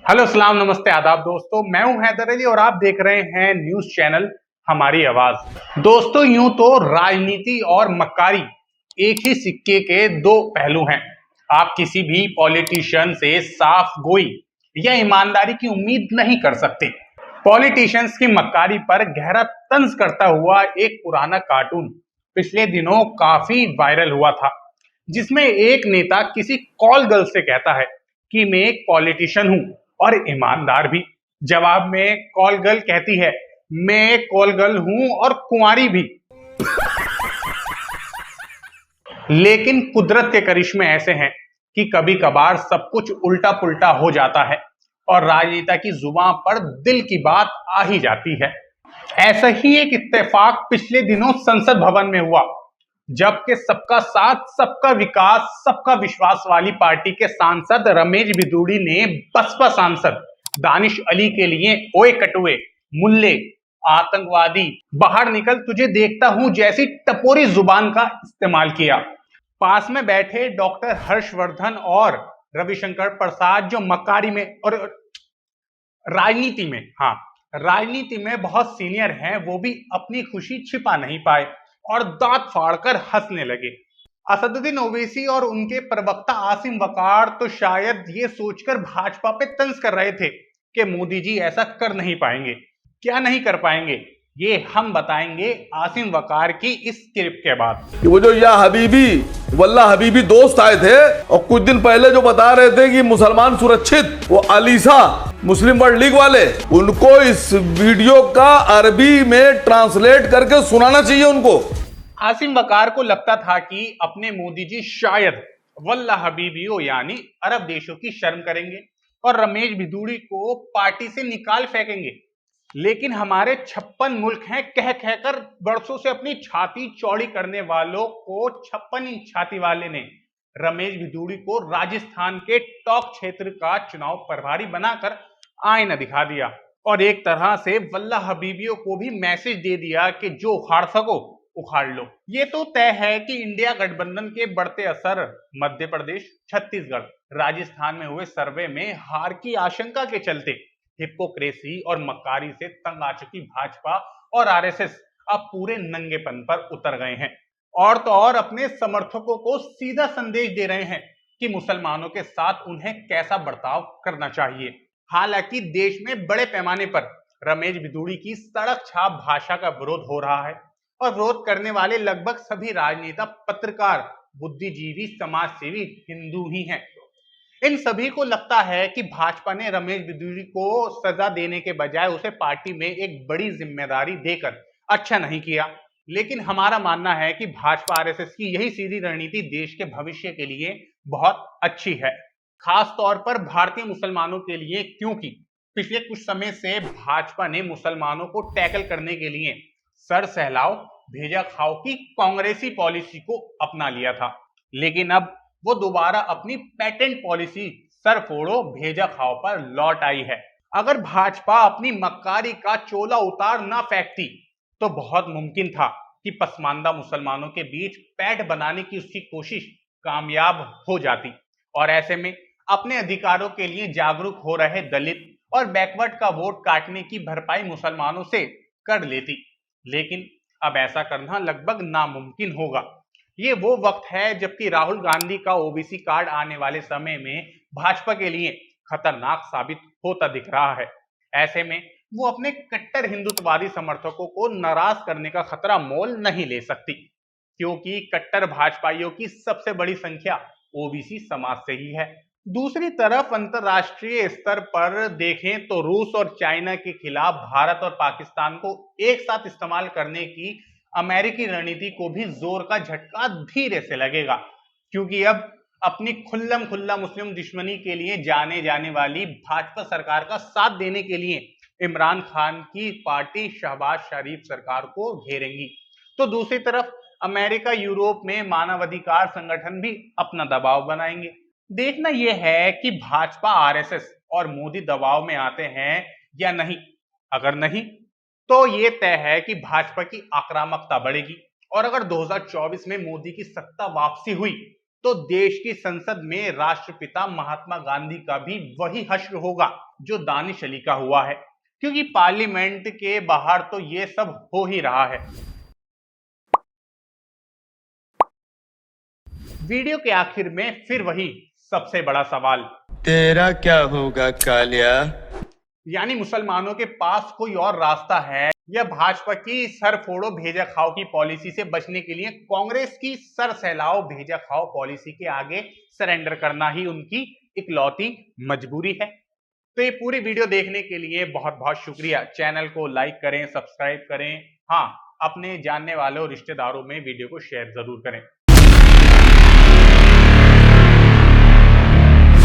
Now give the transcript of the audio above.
Hello सलाम नमस्ते आदाब दोस्तों, मैं हूं हैदर अली और आप देख रहे हैं न्यूज चैनल हमारी आवाज। दोस्तों, यूं तो राजनीति और मक्कारी एक ही सिक्के के दो पहलू हैं। आप किसी भी पॉलिटिशियन से साफ गोई या ईमानदारी की उम्मीद नहीं कर सकते। पॉलिटिशियंस की मक्कारी पर गहरा तंज करता हुआ एक पुराना कार्टून पिछले दिनों काफी वायरल हुआ था, जिसमें एक नेता किसी कॉल गर्ल से कहता है कि मैं एक पॉलिटिशियन हूं और ईमानदार भी। जवाब में कॉल गर्ल कहती है, मैं एक कॉल गर्ल हूं और कुंवारी भी। लेकिन कुदरत के करिश्मे ऐसे हैं कि कभी कभार सब कुछ उल्टा पुल्टा हो जाता है और राजनेता की जुबान पर दिल की बात आ ही जाती है। ऐसा ही एक इत्तेफाक पिछले दिनों संसद भवन में हुआ, जबकि सबका साथ सबका विकास सबका विश्वास वाली पार्टी के सांसद रमेश बिधूड़ी ने बसपा सांसद दानिश अली के लिए ओए कटुए मुल्ले आतंकवादी बाहर निकल तुझे देखता हूं जैसी टपोरी जुबान का इस्तेमाल किया। पास में बैठे डॉक्टर हर्षवर्धन और रविशंकर प्रसाद, जो मक्कारी में और राजनीति में, हाँ, राजनीति में बहुत सीनियर हैं, वो भी अपनी खुशी छिपा नहीं पाए और दांत फाड़कर हंसने लगे। असदुद्दीन ओवैसी और उनके प्रवक्ता आसिम वकार तो शायद ये सोचकर भाजपा पे तंज कर रहे थे कि मोदी जी ऐसा कर नहीं पाएंगे। क्या नहीं कर पाएंगे, ये हम बताएंगे आसिम वकार की इस क्लिप के बाद। वो जो या हबीबी वल्ला हबीबी दोस्त आए थे और कुछ दिन पहले जो बता रहे थे कि मुसलमान सुरक्षित, वो अलीसा मुस्लिम वर्ल्ड लीग वाले, उनको इस वीडियो का अरबी में ट्रांसलेट करके सुनाना चाहिए उनको। आसिम वकार को लगता था कि अपने मोदी जी शायद वल्ला हबीबियों यानी अरब देशों की शर्म करेंगे और रमेश बिधूड़ी को पार्टी से निकाल फेंकेंगे। लेकिन हमारे 56 मुल्क हैं, कह कहकर बरसों से अपनी छाती चौड़ी करने वालों को 56 इंच छाती वाले ने रमेश बिधूड़ी को राजस्थान के टॉक क्षेत्र का चुनाव प्रभारी बनाकर आईना दिखा दिया और एक तरह से वल्ला हबीबियों को भी मैसेज दे दिया कि जो उखाड़ सको उखाड़ लो। ये तो तय है कि इंडिया गठबंधन के बढ़ते असर मध्य प्रदेश, छत्तीसगढ़, राजस्थान में हुए सर्वे में हार की आशंका के चलते हिपोक्रेसी और मक्कारी से तंग आ चुकी भाजपा और आरएसएस अब पूरे नंगेपन पर उतर गए हैं और तो और अपने समर्थकों को सीधा संदेश दे रहे हैं कि मुसलमानों के साथ उन्हें कैसा बर्ताव करना चाहिए। हालांकि देश में बड़े पैमाने पर रमेश बिधूड़ी की सड़क छाप भाषा का विरोध हो रहा है और विरोध करने वाले लगभग सभी राजनेता, पत्रकार, बुद्धिजीवी, समाजसेवी हिंदू ही हैं। इन सभी को लगता है कि भाजपा ने रमेश बिधूड़ी को सजा देने के बजाय उसे पार्टी में एक बड़ी जिम्मेदारी देकर अच्छा नहीं किया। लेकिन हमारा मानना है कि भाजपा आरएसएस की यही सीधी रणनीति देश के भविष्य के लिए बहुत अच्छी है, खास तौर पर भारतीय मुसलमानों के लिए, क्योंकि पिछले कुछ समय से भाजपा ने मुसलमानों को टैकल करने के लिए सर सहलाओ भेजा खाओ की कांग्रेसी पॉलिसी को अपना लिया था। लेकिन अब वो दोबारा अपनी पैटेंट पॉलिसी सर फोड़ो भेजा खाओ पर लौट आई है। अगर भाजपा अपनी मक्कारी का चोला उतार ना फेंकती तो बहुत मुमकिन था कि पसमानदा मुसलमानों के बीच पैठ बनाने की उसकी कोशिश कामयाब हो जाती और ऐसे में अपने अधिकारों के लिए जागरूक हो रहे दलित और बैकवर्ड का वोट काटने की भरपाई मुसलमानों से कर लेती। लेकिन अब ऐसा करना लगभग नामुमकिन होगा। ये वो वक्त है जबकि राहुल गांधी का ओबीसी कार्ड आने वाले समय में भाजपा के लिए खतरनाक साबित होता दिख रहा है। ऐसे में वो अपने कट्टर हिंदुत्ववादी समर्थकों को नाराज करने का खतरा मोल नहीं ले सकती, क्योंकि कट्टर भाजपाइयों की सबसे बड़ी संख्या ओबीसी समाज से ही है। दूसरी तरफ अंतरराष्ट्रीय स्तर पर देखें तो रूस और चाइना के खिलाफ भारत और पाकिस्तान को एक साथ इस्तेमाल करने की अमेरिकी रणनीति को भी जोर का झटका धीरे से लगेगा, क्योंकि अब अपनी खुल्लम खुल्ला मुस्लिम दुश्मनी के लिए जाने जाने वाली भाजपा सरकार का साथ देने के लिए इमरान खान की पार्टी शहबाज शरीफ सरकार को घेरेंगी, तो दूसरी तरफ अमेरिका, यूरोप में मानवाधिकार संगठन भी अपना दबाव बनाएंगे। देखना यह है कि भाजपा, आरएसएस और मोदी दबाव में आते हैं या नहीं। अगर नहीं तो ये तय है कि भाजपा की आक्रामकता बढ़ेगी और अगर 2024 में मोदी की सत्ता वापसी हुई तो देश की संसद में राष्ट्रपिता महात्मा गांधी का भी वही हश्र होगा जो दानिश अली का हुआ है, क्योंकि पार्लियामेंट के बाहर तो ये सब हो ही रहा है। वीडियो के आखिर में फिर वही सबसे बड़ा सवाल, तेरा क्या होगा कालिया? यानी मुसलमानों के पास कोई और रास्ता है या भाजपा की सर फोड़ो भेजा खाओ की पॉलिसी से बचने के लिए कांग्रेस की सर सहलाओ भेजा खाओ पॉलिसी के आगे सरेंडर करना ही उनकी इकलौती मजबूरी है? तो ये पूरी वीडियो देखने के लिए बहुत बहुत शुक्रिया। चैनल को लाइक करें, सब्सक्राइब करें, हाँ, अपने जानने वालों रिश्तेदारों में वीडियो को शेयर जरूर करें।